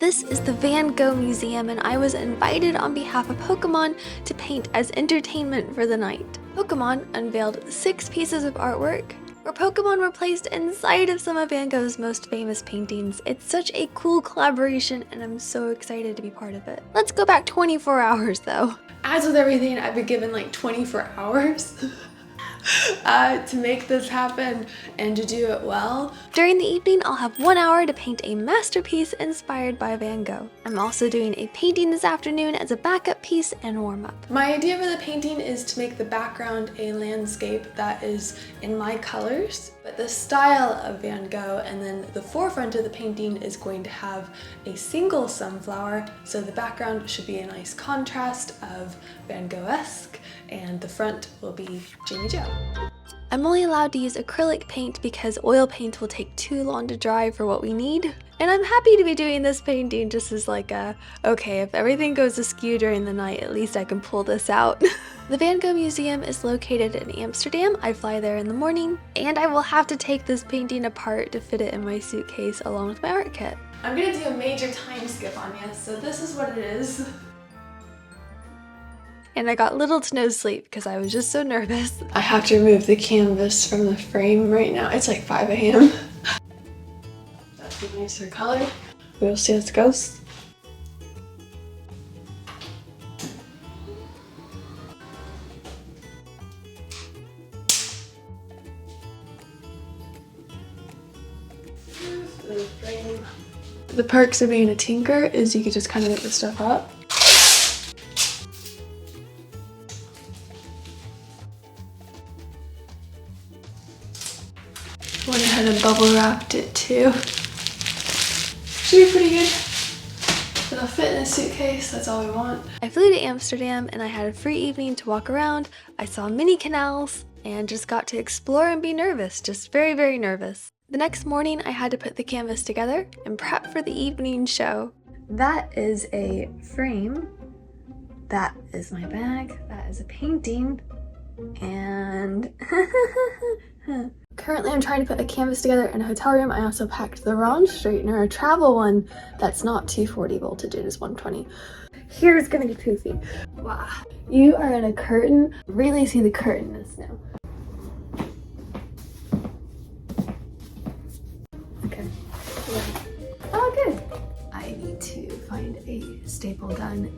This is the Van Gogh Museum, and I was invited on behalf of Pokémon to paint as entertainment for the night. Pokémon unveiled 6 pieces of artwork, where Pokémon were placed inside of some of Van Gogh's most famous paintings. It's such a cool collaboration, and I'm so excited to be part of it. Let's go back 24 hours though. As with everything, I've been given like 24 hours. To make this happen and to do it well. During the evening, I'll have 1 hour to paint a masterpiece inspired by Van Gogh. I'm also doing a painting this afternoon as a backup piece and warm-up. My idea for the painting is to make the background a landscape that is in my colors, but the style of Van Gogh, and then the forefront of the painting is going to have a single sunflower, so the background should be a nice contrast of Van Gogh-esque, and the front will be Jimmy Joe. I'm only allowed to use acrylic paint because oil paint will take too long to dry for what we need. And I'm happy to be doing this painting just as like okay, if everything goes askew during the night, at least I can pull this out. The Van Gogh Museum is located in Amsterdam. I fly there in the morning, and I will have to take this painting apart to fit it in my suitcase along with my art kit. I'm gonna do a major time skip on you, so this is what it is. And I got little to no sleep because I was just so nervous. I have to remove the canvas from the frame right now. It's like 5 a.m. That's a nicer color. We'll see how it goes. The perks of being a tinker is you can just kind of make this stuff up. Went ahead and bubble wrapped it too. Should be pretty good. It'll fit in a suitcase, that's all we want. I flew to Amsterdam and I had a free evening to walk around. I saw mini canals and just got to explore and be nervous, just very, very nervous. The next morning I had to put the canvas together and prep for the evening show. That is a frame. That is my bag. That is a painting. And currently I'm trying to put a canvas together in a hotel room. I also packed the wrong straightener, a travel one that's not 240 voltage, it is 120. Here's gonna be poofy. Wow. You are in a curtain. Really see the curtainness now. Okay. Yeah. Oh, good. I need to find a staple gun.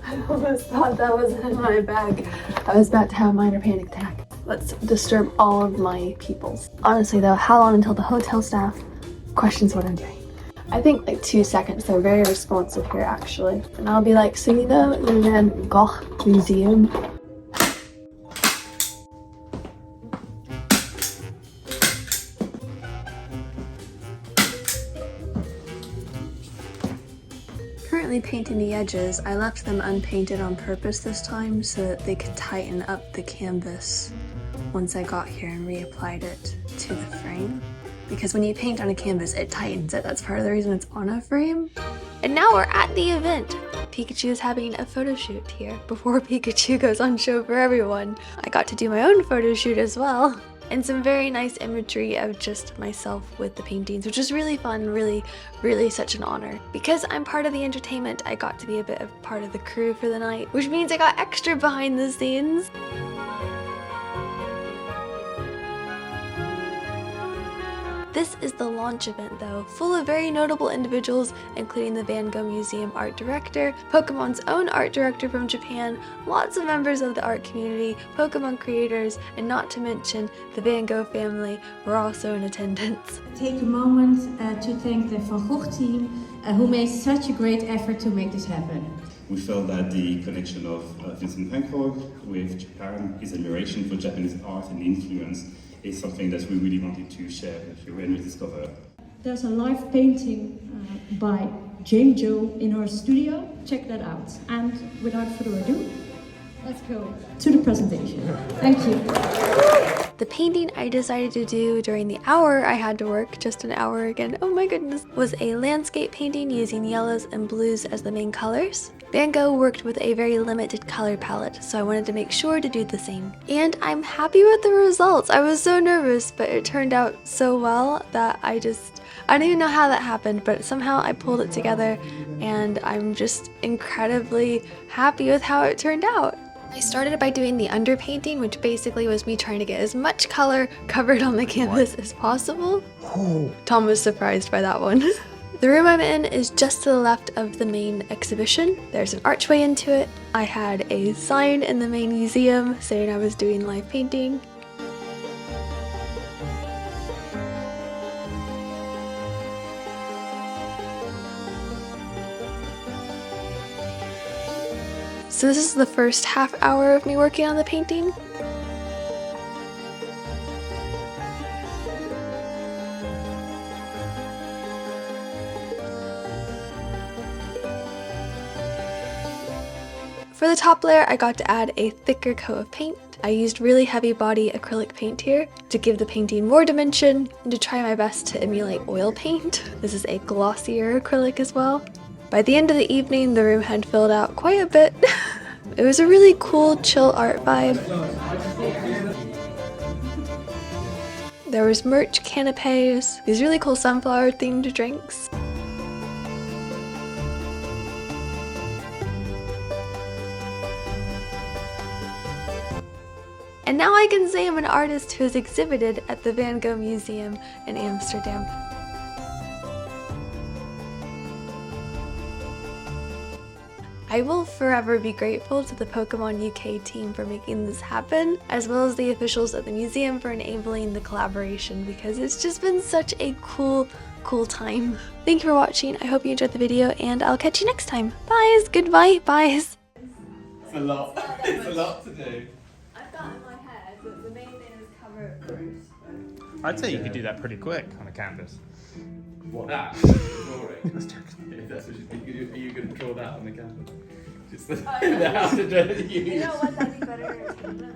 I almost thought that was in my bag. I was about to have a minor panic attack. Let's disturb all of my peoples. Honestly though, how long until the hotel staff questions what I'm doing? I think like 2 seconds. They're very responsive here actually. And I'll be like, so you know the Van Gogh Museum? Currently painting the edges. I left them unpainted on purpose this time so that they could tighten up the canvas once I got here and reapplied it to the frame. Because when you paint on a canvas, it tightens it. That's part of the reason it's on a frame. And now we're at the event. Pikachu is having a photo shoot here before Pikachu goes on show for everyone. I got to do my own photo shoot as well. And some very nice imagery of just myself with the paintings, which is really fun, really, really such an honor. Because I'm part of the entertainment, I got to be a bit of part of the crew for the night, which means I got extra behind the scenes. This is the launch event though, full of very notable individuals, including the Van Gogh Museum art director, Pokemon's own art director from Japan, lots of members of the art community, Pokemon creators, and not to mention the Van Gogh family were also in attendance. Take a moment to thank the Van Gogh team who made such a great effort to make this happen. We felt that the connection of Vincent Van Gogh with Japan, his admiration for Japanese art and influence, is something that we really wanted to share with you when we discover. There's a live painting by Jane Joe in her studio. Check that out. And without further ado, let's go to the presentation. Thank you. The painting I decided to do during the hour I had to work, just an hour again, oh my goodness, was a landscape painting using yellows and blues as the main colors. Van Gogh worked with a very limited color palette, so I wanted to make sure to do the same. And I'm happy with the results. I was so nervous, but it turned out so well that I I don't even know how that happened, but somehow I pulled it together and I'm just incredibly happy with how it turned out. I started by doing the underpainting, which basically was me trying to get as much color covered on the canvas as possible. Tom was surprised by that one. The room I'm in is just to the left of the main exhibition. There's an archway into it. I had a sign in the main museum saying I was doing live painting. So this is the first half hour of me working on the painting. For the top layer, I got to add a thicker coat of paint. I used really heavy body acrylic paint here to give the painting more dimension and to try my best to emulate oil paint. This is a glossier acrylic as well. By the end of the evening, the room had filled out quite a bit. It was a really cool, chill art vibe. There was merch, canapes, these really cool sunflower themed drinks. And now I can say I'm an artist who has exhibited at the Van Gogh Museum in Amsterdam. I will forever be grateful to the Pokémon UK team for making this happen, as well as the officials at the museum for enabling the collaboration, because it's just been such a cool time. Thank you for watching, I hope you enjoyed the video, and I'll catch you next time. Byes, goodbye, byes. It's a lot to do. I've got in my head that the main thing is cover it first. I'd say you could do that pretty quick on a canvas. What, that? Drawing? If that's what you think, are you going to draw that on the canvas? Just how to do it. You know what, that'd be better.